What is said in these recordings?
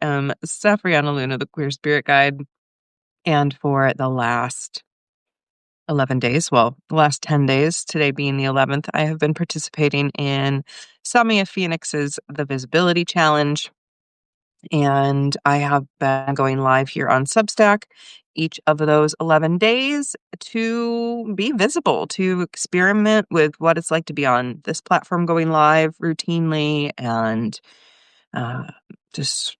Safrianna Lughna, the Queer Spirit Guide. And for the last 11 days, well, the last 10 days, today being the 11th, I have been participating in Samia Phoenix's The Visibility Challenge. And I have been going live here on Substack each of those 11 days to be visible, to experiment with what it's like to be on this platform going live routinely and uh, just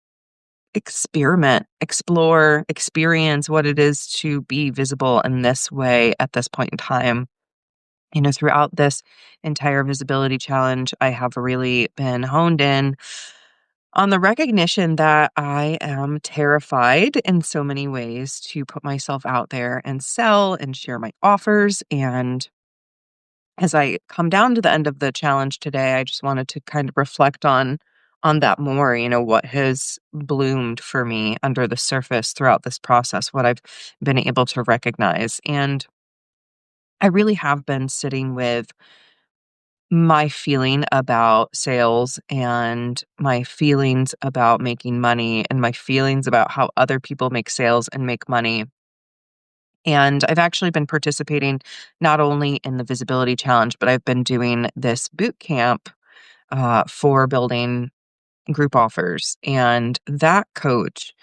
experiment, explore, experience what it is to be visible in this way at this point in time. Throughout this entire visibility challenge, I have really been honed in on the recognition that I am terrified in so many ways to put myself out there and sell and share my offers. And as I come down to the end of the challenge today, I just wanted to kind of reflect on that more, what has bloomed for me under the surface throughout this process, what I've been able to recognize. And I really have been sitting with my feeling about sales and my feelings about making money and my feelings about how other people make sales and make money. And I've actually been participating not only in the visibility challenge, but I've been doing this boot camp for building group offers. And that coach,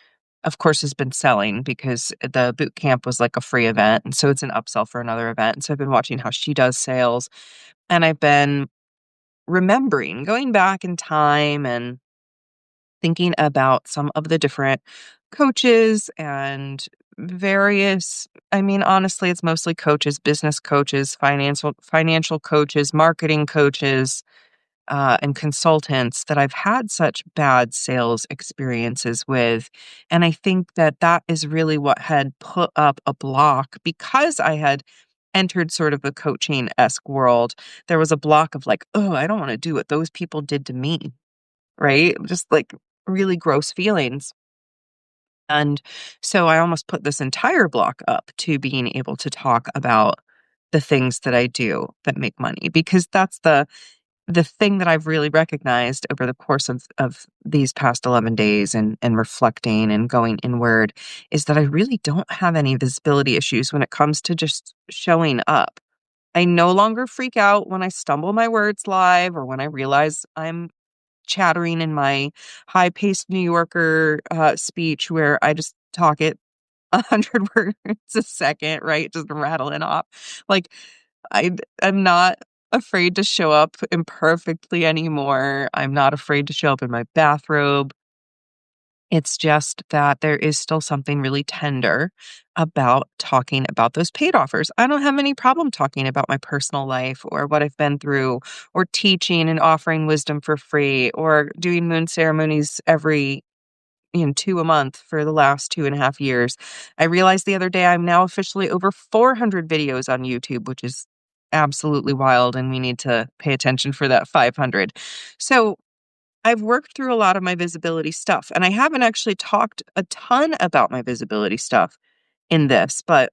of course, has been selling because the boot camp was like a free event. And so it's an upsell for another event. And so I've been watching how she does sales. And I've been remembering, going back in time and thinking about some of the different coaches and various, I mean, honestly, it's mostly coaches, business coaches, financial coaches, marketing coaches, and consultants that I've had such bad sales experiences with. And I think that that is really what had put up a block because I had entered sort of the coaching-esque world. There was a block of like, oh, I don't want to do what those people did to me, right? Just like really gross feelings. And so I almost put this entire block up to being able to talk about the things that I do that make money because that's the thing that I've really recognized over the course of these past 11 days and reflecting and going inward is that I really don't have any visibility issues when it comes to just showing up. I no longer freak out when I stumble my words live or when I realize I'm chattering in my high-paced New Yorker speech where I just talk it 100 words a second, right? Just rattling off. Like I'm not afraid to show up imperfectly anymore. I'm not afraid to show up in my bathrobe. It's just that there is still something really tender about talking about those paid offers. I don't have any problem talking about my personal life or what I've been through or teaching and offering wisdom for free or doing moon ceremonies every two a month for the last 2.5 years. I realized the other day I'm now officially over 400 videos on YouTube, which is absolutely wild, and we need to pay attention for that 500. So I've worked through a lot of my visibility stuff, and I haven't actually talked a ton about my visibility stuff in this, but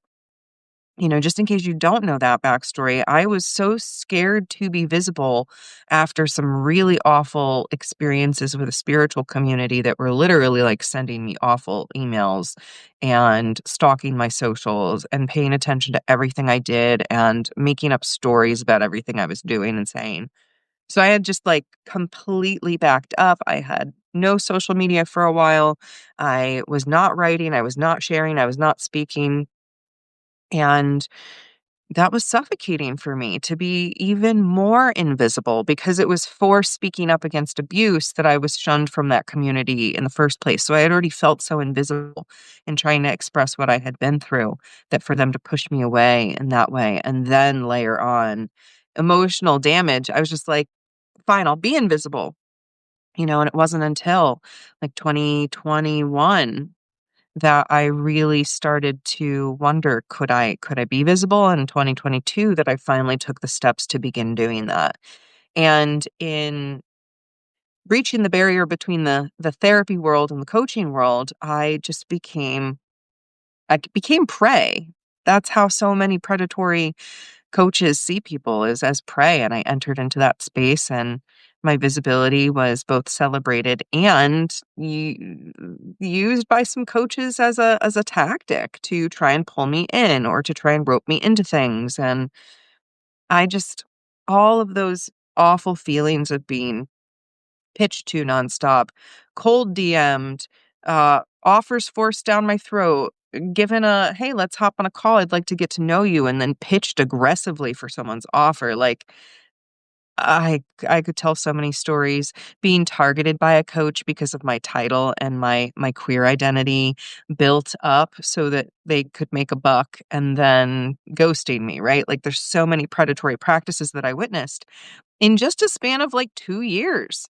just in case you don't know that backstory, I was so scared to be visible after some really awful experiences with a spiritual community that were literally like sending me awful emails and stalking my socials and paying attention to everything I did and making up stories about everything I was doing and saying. So I had just like completely backed up. I had no social media for a while. I was not writing. I was not sharing. I was not speaking. And that was suffocating for me to be even more invisible because it was for speaking up against abuse that I was shunned from that community in the first place. So I had already felt so invisible in trying to express what I had been through that for them to push me away in that way and then layer on emotional damage, I was just like, fine, I'll be invisible. And it wasn't until like 2021 that I really started to wonder, could I be visible in 2022 that I finally took the steps to begin doing that. And in reaching the barrier between the therapy world and the coaching world, I became prey. That's how so many predatory coaches see people is as prey. And I entered into that space and my visibility was both celebrated and used by some coaches as a tactic to try and pull me in or to try and rope me into things. And I just all of those awful feelings of being pitched to nonstop, cold DM'd, offers forced down my throat, given a, "Hey, let's hop on a call. I'd like to get to know you," and then pitched aggressively for someone's offer. Like, I could tell so many stories being targeted by a coach because of my title and my queer identity built up so that they could make a buck and then ghosting me, right? Like, there's so many predatory practices that I witnessed in just a span of, like, 2 years.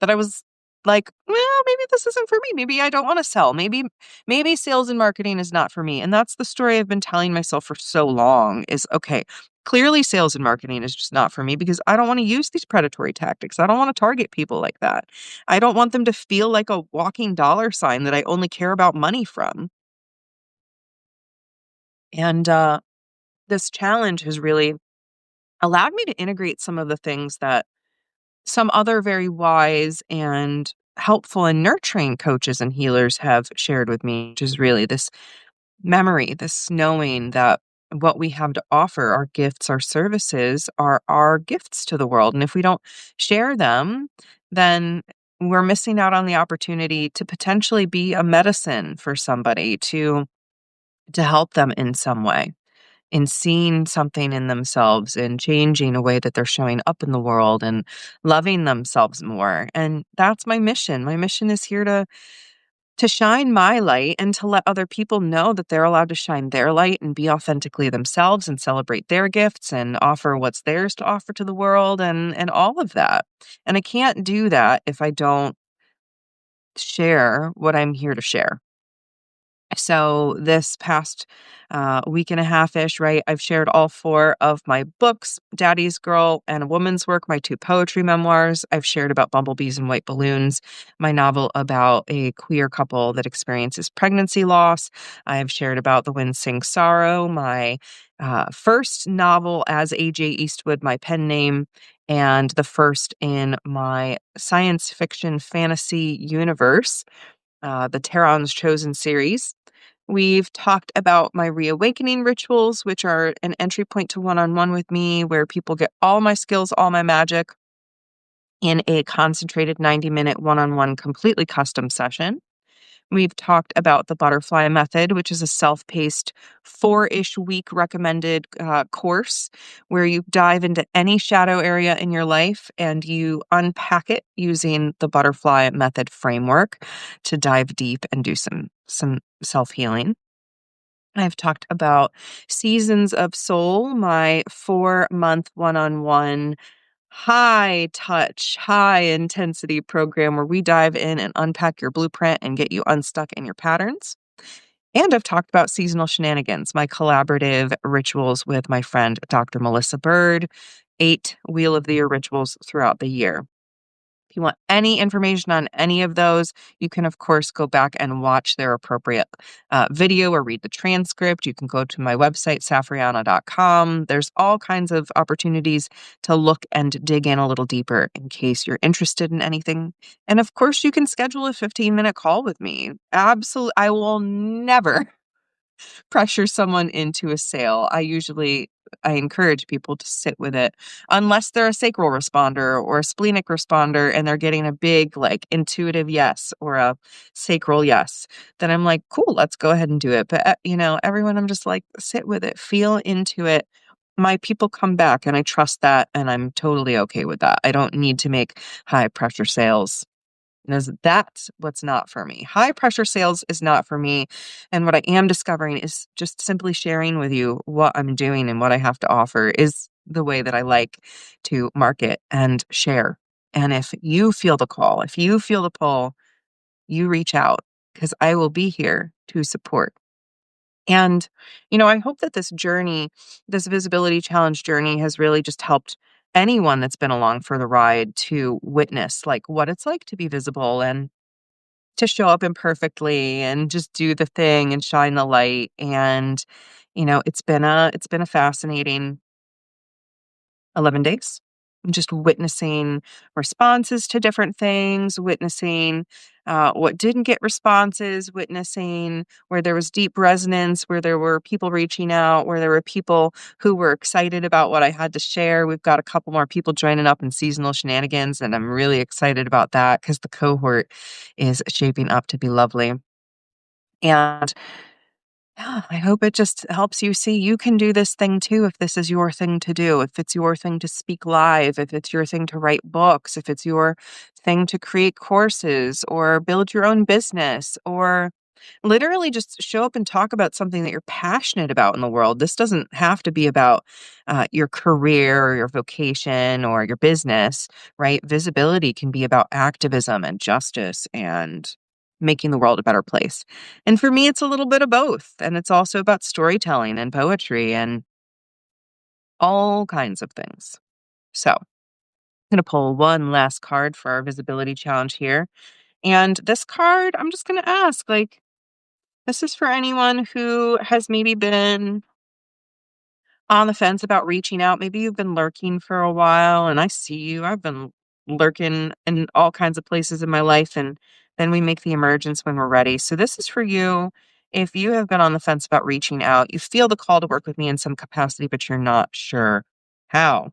That I was like, "Well, maybe this isn't for me. Maybe I don't wanna sell. Maybe sales and marketing is not for me." And that's the story I've been telling myself for so long is, "Okay, clearly sales and marketing is just not for me because I don't wanna use these predatory tactics. I don't wanna target people like that. I don't want them to feel like a walking dollar sign that I only care about money from." And, this challenge has really allowed me to integrate some of the things that some other very wise and helpful and nurturing coaches and healers have shared with me, which is really this memory, this knowing that what we have to offer, our gifts, our services, are our gifts to the world. And if we don't share them, then we're missing out on the opportunity to potentially be a medicine for somebody to help them in some way in seeing something in themselves and changing a way that they're showing up in the world and loving themselves more. And that's my mission. My mission is here to shine my light and to let other people know that they're allowed to shine their light and be authentically themselves and celebrate their gifts and offer what's theirs to offer to the world and all of that. And I can't do that if I don't share what I'm here to share. So this past week and a half ish, right? I've shared all four of my books, Daddy's Girl and A Woman's Work, my two poetry memoirs. I've shared about bumblebees and white balloons, my novel about a queer couple that experiences pregnancy loss. I have shared about The Wind Sings Sorrow, my first novel as A.J. Eastwood, my pen name, and the first in my science fiction fantasy universe, the Terran's Chosen series. We've talked about my reawakening rituals, which are an entry point to one on one with me, where people get all my skills, all my magic in a concentrated 90-minute one on one, completely custom session. We've talked about the butterfly method, which is a self paced 4-ish week recommended course where you dive into any shadow area in your life and you unpack it using the butterfly method framework to dive deep and do some self healing. I've talked about Seasons of Soul, my 4-month one on one high touch, high intensity program where we dive in and unpack your blueprint and get you unstuck in your patterns. And I've talked about Seasonal Shenanigans, my collaborative rituals with my friend Dr. Melissa Bird, 8 Wheel of the Year rituals throughout the year. If you want any information on any of those, you can, of course, go back and watch their appropriate video or read the transcript. You can go to my website, safrianna.com. There's all kinds of opportunities to look and dig in a little deeper in case you're interested in anything. And of course, you can schedule a 15-minute call with me. Absolutely. I will never pressure someone into a sale. I encourage people to sit with it unless they're a sacral responder or a splenic responder and they're getting a big like intuitive yes or a sacral yes. Then I'm like, cool, let's go ahead and do it. But everyone I'm just like sit with it, feel into it. My people come back and I trust that and I'm totally okay with that. I don't need to make high pressure sales because that's what's not for me. High pressure sales is not for me. And what I am discovering is just simply sharing with you what I'm doing and what I have to offer is the way that I like to market and share. And if you feel the call, if you feel the pull, you reach out because I will be here to support. And, I hope that this journey, this visibility challenge journey has really just helped anyone that's been along for the ride to witness like what it's like to be visible and to show up imperfectly and just do the thing and shine the light. And, it's been a fascinating 11 days. just witnessing responses to different things, witnessing what didn't get responses, witnessing where there was deep resonance, where there were people reaching out, where there were people who were excited about what I had to share. We've got a couple more people joining up in seasonal shenanigans, and I'm really excited about that because the cohort is shaping up to be lovely. And yeah, I hope it just helps you see you can do this thing too if this is your thing to do, if it's your thing to speak live, if it's your thing to write books, if it's your thing to create courses or build your own business or literally just show up and talk about something that you're passionate about in the world. This doesn't have to be about your career or your vocation or your business, right? Visibility can be about activism and justice and making the world a better place. And for me, it's a little bit of both. And it's also about storytelling and poetry and all kinds of things. So I'm going to pull one last card for our visibility challenge here. And this card, I'm just going to ask, like, this is for anyone who has maybe been on the fence about reaching out. Maybe you've been lurking for a while, and I see you. I've been lurking in all kinds of places in my life, and then we make the emergence when we're ready. So, this is for you. If you have been on the fence about reaching out, you feel the call to work with me in some capacity, but you're not sure how.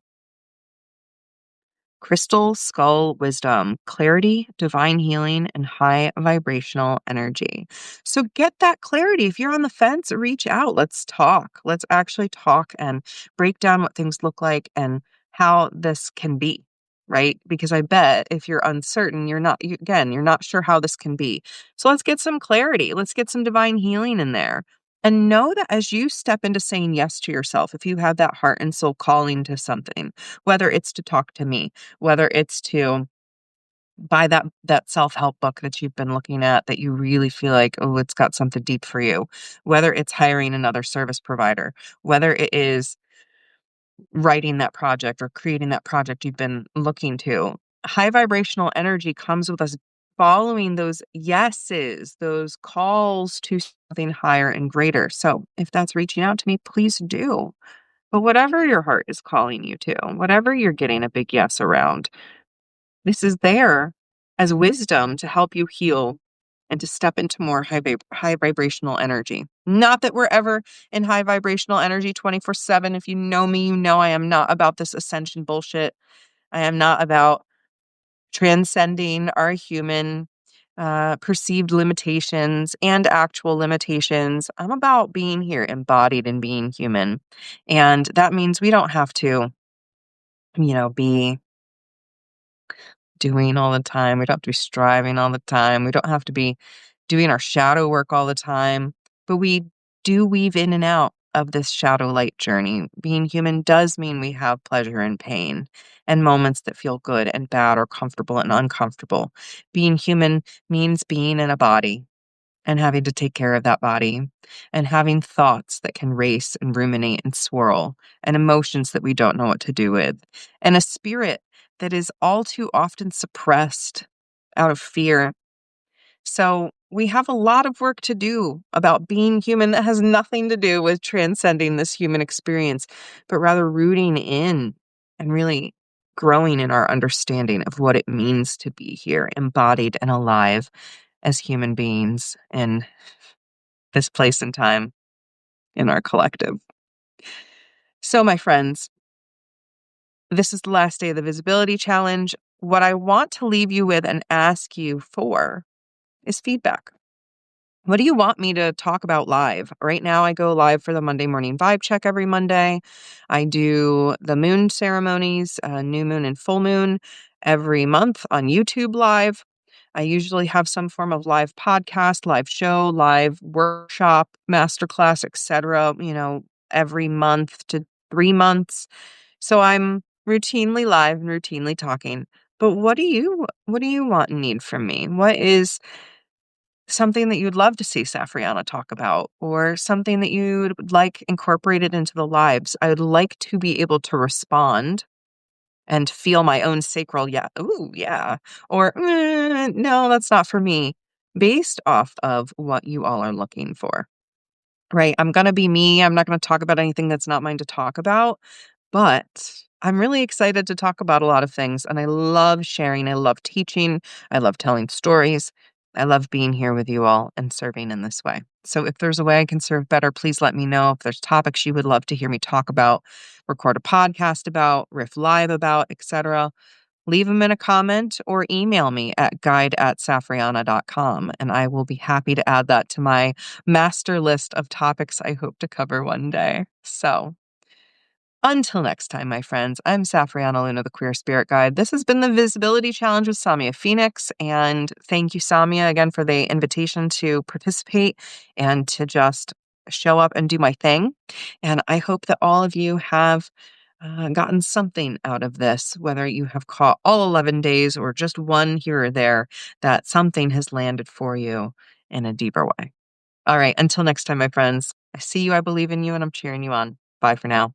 Crystal Skull Wisdom, clarity, divine healing, and high vibrational energy. So get that clarity. If you're on the fence, reach out. Let's talk. Let's actually talk and break down what things look like and how this can be, right? Because I bet if you're uncertain, again, you're not sure how this can be. So let's get some clarity. Let's get some divine healing in there. And know that as you step into saying yes to yourself, if you have that heart and soul calling to something, whether it's to talk to me, whether it's to buy that self-help book that you've been looking at that you really feel like, oh, it's got something deep for you, whether it's hiring another service provider, whether it is writing that project or creating that project you've been looking to. High vibrational energy comes with us following those yeses, those calls to something higher and greater. So if that's reaching out to me, please do. But whatever your heart is calling you to, whatever you're getting a big yes around, this is there as wisdom to help you heal and to step into more high vibrational energy. Not that we're ever in high vibrational energy 24/7. If you know me, you know I am not about this ascension bullshit. I am not about transcending our human perceived limitations and actual limitations. I'm about being here, embodied and being human. And that means we don't have to, be doing all the time. We don't have to be striving all the time. We don't have to be doing our shadow work all the time. But we do weave in and out of this shadow light journey. Being human does mean we have pleasure and pain and moments that feel good and bad or comfortable and uncomfortable. Being human means being in a body and having to take care of that body and having thoughts that can race and ruminate and swirl and emotions that we don't know what to do with and a spirit that is all too often suppressed out of fear. So we have a lot of work to do about being human that has nothing to do with transcending this human experience, but rather rooting in and really growing in our understanding of what it means to be here, embodied and alive as human beings in this place and time in our collective. So, my friends, this is the last day of the visibility challenge. What I want to leave you with and ask you for is feedback. What do you want me to talk about live? Right now, I go live for the Monday morning vibe check every Monday. I do the moon ceremonies, new moon and full moon, every month on YouTube live. I usually have some form of live podcast, live show, live workshop, masterclass, etc., every month to 3 months. So I'm routinely live and routinely talking. But what do you want and need from me? What is something that you'd love to see Safrianna talk about or something that you'd like incorporated into the lives? I would like to be able to respond and feel my own sacral, yeah, ooh, yeah, or no, that's not for me, based off of what you all are looking for, right? I'm going to be me. I'm not going to talk about anything that's not mine to talk about, but I'm really excited to talk about a lot of things, and I love sharing. I love teaching. I love telling stories. I love being here with you all and serving in this way. So, if there's a way I can serve better, please let me know. If there's topics you would love to hear me talk about, record a podcast about, riff live about, etc., leave them in a comment or email me at guide@safrianna.com, and I will be happy to add that to my master list of topics I hope to cover one day. So, until next time, my friends, I'm Safrianna Lughna, the Queer Spirit Guide. This has been the Visibility Challenge with Samia Phoenix, and thank you, Samia, again for the invitation to participate and to just show up and do my thing. And I hope that all of you have gotten something out of this, whether you have caught all 11 days or just one here or there, that something has landed for you in a deeper way. All right, until next time, my friends, I see you, I believe in you, and I'm cheering you on. Bye for now.